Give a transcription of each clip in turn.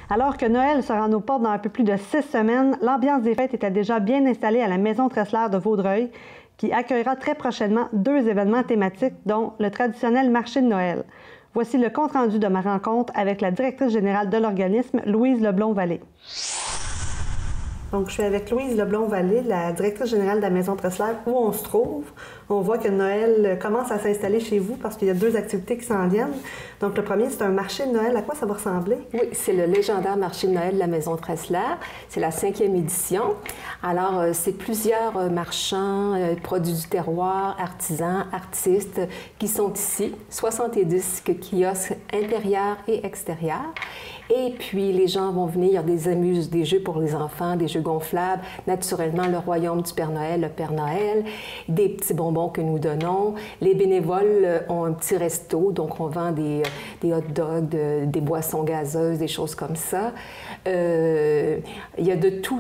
Alors que Noël sera à nos portes dans un peu plus de 6 semaines, l'ambiance des fêtes était déjà bien installée à la Maison Tressler de Vaudreuil, qui accueillera très prochainement 2 événements thématiques, dont le traditionnel marché de Noël. Voici le compte-rendu de ma rencontre avec la directrice générale de l'organisme, Louise Leblond-Vallée. Donc, je suis avec Louise Leblond-Vallée, la directrice générale de la Maison Tressler, où on se trouve. On voit que Noël commence à s'installer chez vous parce qu'il y a 2 activités qui s'en viennent. Donc, le premier, c'est un marché de Noël. À quoi ça va ressembler? Oui, c'est le légendaire marché de Noël de la Maison Tressler. C'est la 5e édition. Alors, c'est plusieurs marchands, produits du terroir, artisans, artistes qui sont ici. 70 kiosques intérieurs et extérieurs. Et puis, les gens vont venir, des jeux pour les enfants, des jeux gonflables, naturellement, le royaume du Père Noël, le Père Noël, des petits bonbons que nous donnons. Les bénévoles ont un petit resto, donc on vend des hot dogs, des boissons gazeuses, des choses comme ça. Il y a de tout.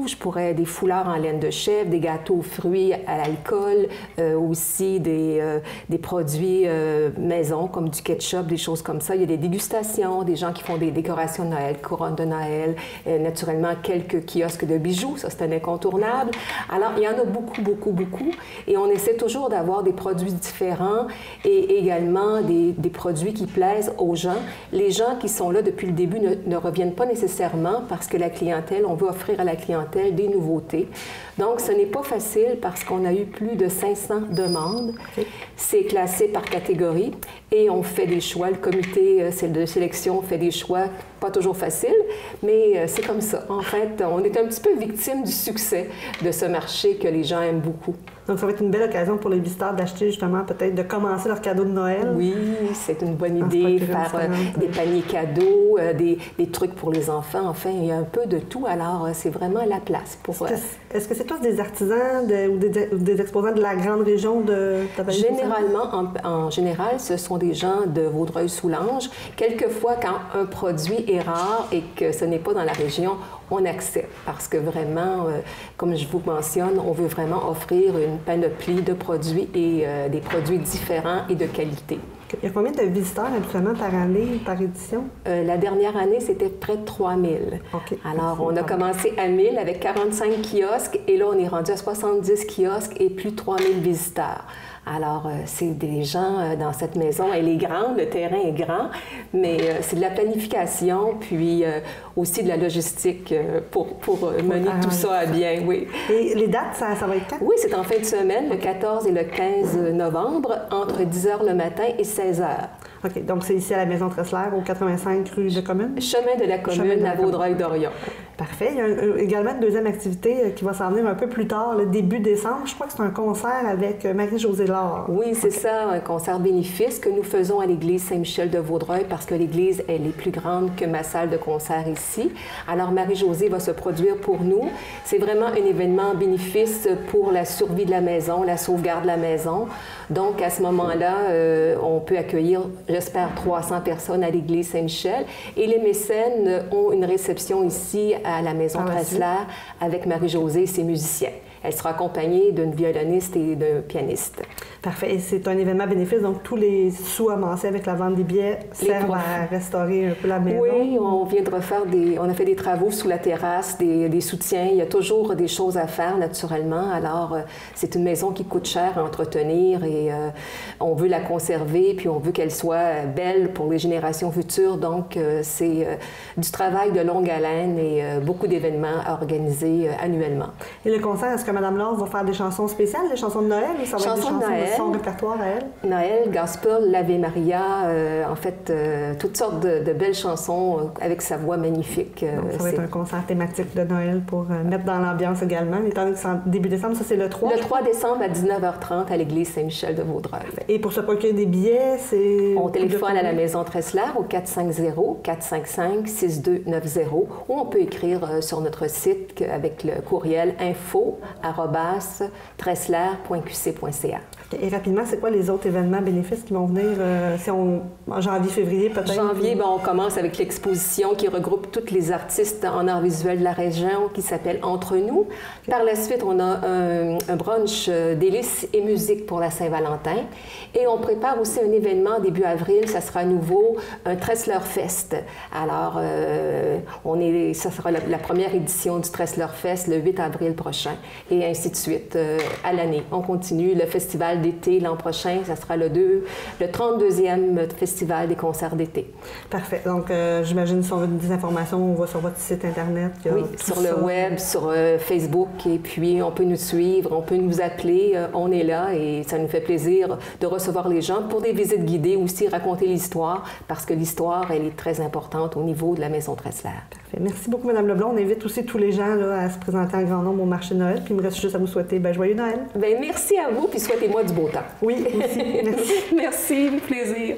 Je pourrais des foulards en laine de chèvre, des gâteaux aux fruits à l'alcool, aussi des produits maison, comme du ketchup, des choses comme ça. Il y a des dégustations, des gens qui font des décorations de Noël, couronnes de Noël, naturellement quelques kiosques de bijoux, ça c'est un incontournable. Alors, il y en a beaucoup, et on essaie toujours d'avoir des produits différents et également des produits qui plaisent aux gens. Les gens qui sont là depuis le début ne reviennent pas nécessairement parce que la clientèle, on veut offrir à la clientèle des nouveautés. Donc, ce n'est pas facile parce qu'on a eu plus de 500 demandes. Okay. C'est classé par catégorie et on fait des choix. Le comité de sélection fait des choix, pas toujours faciles, mais c'est comme ça. En fait, on est un petit peu victime du succès de ce marché que les gens aiment beaucoup. Donc, ça va être une belle occasion pour les visiteurs d'acheter justement, peut-être, de commencer leur cadeau de Noël. Oui, c'est une bonne idée, faire des paniers cadeaux, des trucs pour les enfants. Enfin, il y a un peu de tout, alors c'est vraiment la place pour... Est-ce que c'est tous des artisans ou des exposants de la grande région de Tabagie? Généralement, en général, ce sont des gens de Vaudreuil-Soulanges. Quelquefois, quand un produit est rare et que ce n'est pas dans la région, on accepte parce que vraiment, comme je vous mentionne, on veut vraiment offrir une panoplie de produits et des produits différents et de qualité. Il y a combien de visiteurs habituellement par année, par édition? La dernière année, c'était près de 3000. Okay. Alors, on a commencé à 1000 avec 45 kiosques et là, on est rendu à 70 kiosques et plus de 3000 visiteurs. Alors, c'est des gens dans cette maison. Elle est grande, le terrain est grand, mais c'est de la planification, puis aussi de la logistique pour mener tout ça à bien, oui. Et les dates, ça va être quand? Oui, c'est en fin de semaine, le 14 et le 15 novembre, entre 10 h le matin et 16 h. OK. Donc, c'est ici à la Maison Tressler, au 85 rue de Commune? Chemin de la Commune, à Vaudreuil-Dorion. Parfait. Il y a également une deuxième activité qui va s'en venir un peu plus tard, le début décembre. Je crois que c'est un concert avec Marie-Josée Laure. Oui, c'est ça, un concert bénéfice que nous faisons à l'église Saint-Michel de Vaudreuil parce que l'église, elle est plus grande que ma salle de concert ici. Alors, Marie-Josée va se produire pour nous. C'est vraiment un événement bénéfice pour la survie de la maison, la sauvegarde de la maison. Donc, à ce moment-là, on peut accueillir, j'espère, 300 personnes à l'église Saint-Michel. Et les mécènes ont une réception ici à la Maison Tressler avec Marie-Josée et ses musiciens. Elle sera accompagnée d'une violoniste et d'un pianiste. Parfait. Et c'est un événement bénéfice, donc tous les sous amassés avec la vente des billets servent à restaurer un peu la maison. Oui, on vient de refaire on a fait des travaux sous la terrasse, des soutiens. Il y a toujours des choses à faire, naturellement. Alors, c'est une maison qui coûte cher à entretenir et on veut la conserver, puis on veut qu'elle soit belle pour les générations futures. Donc, c'est du travail de longue haleine et beaucoup d'événements à organiser annuellement. Et le concert, est-ce que Mme Laure va faire des chansons spéciales, des chansons de Noël, ou ça va être des chansons de son répertoire à elle? Noël, gospel, l'Ave Maria, en fait, toutes sortes de belles chansons avec sa voix magnifique. Donc, ça va être un concert thématique de Noël pour mettre dans l'ambiance également. Étant donné que c'est en début décembre, ça c'est le 3? Le 3 décembre à 19h30 à l'église Saint-Michel de Vaudreuil. Et pour se procurer des billets, c'est... On téléphone à la Maison Tressler au 450-455-6290 ou on peut écrire sur notre site avec le courriel info@ info@tressler.qc.ca. Et rapidement, c'est quoi les autres événements bénéfices qui vont venir en janvier, février peut-être? Janvier, on commence avec l'exposition qui regroupe tous les artistes en art visuel de la région qui s'appelle Entre nous. Par la suite, on a un brunch délices et musique pour la Saint-Valentin. Et on prépare aussi un événement début avril, ça sera à nouveau un Tressler Fest. Alors, ça sera la première édition du Tressler Fest le 8 avril prochain et ainsi de suite à l'année. On continue le festival d'été l'an prochain, ça sera le 32e festival des concerts d'été. Parfait. Donc, j'imagine si on veut des informations, on va sur votre site Internet. Oui, sur le web, sur Facebook, et puis on peut nous suivre, on peut nous appeler, on est là et ça nous fait plaisir de recevoir les gens pour des visites guidées, aussi raconter l'histoire, parce que l'histoire, elle est très importante au niveau de la Maison Tressler. Parfait. Merci beaucoup, Mme Leblond. On invite aussi tous les gens là, à se présenter en grand nombre au marché de Noël. Puis il me reste juste à vous souhaiter joyeux Noël. Bien, merci à vous, puis souhaitez-moi du beau temps. Oui, aussi. Merci. Merci, plaisir.